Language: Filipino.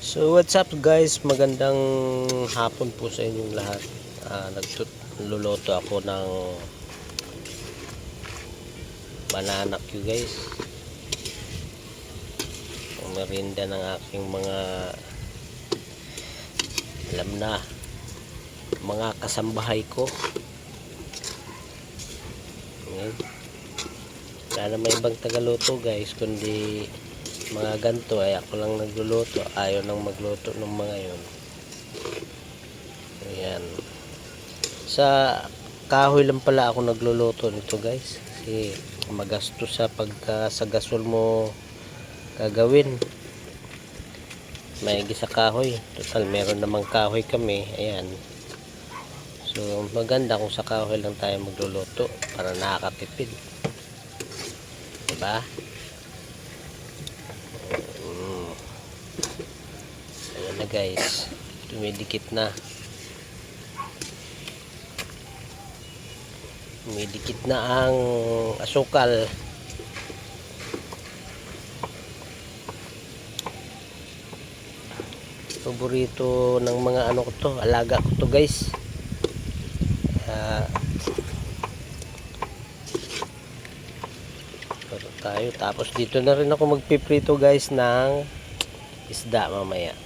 So what's up guys, magandang hapon po sa inyong lahat. Nagluluto ako ng banana Q guys, ang merinda ng aking mga alam na mga kasambahay ko. Wala na may ibang tagaluto guys, kundi mga ganto ay ako lang nagluluto. Ayaw nang magluto ng mga yon. Ayan, sa kahoy lang pala ako nagluluto nito guys, kasi magastos sa pagka sa gasol mo gagawin. Maigi sa kahoy, total meron namang kahoy kami. Ayan, so maganda kung sa kahoy lang tayo magluluto para nakakatipid, diba? Ayan na guys, dumidikit na. Dumidikit na ang asukal. Paborito ng mga ano ko to, alaga ko to guys. Tayo, tapos dito na rin ako magpiprito guys ng isda mamaya.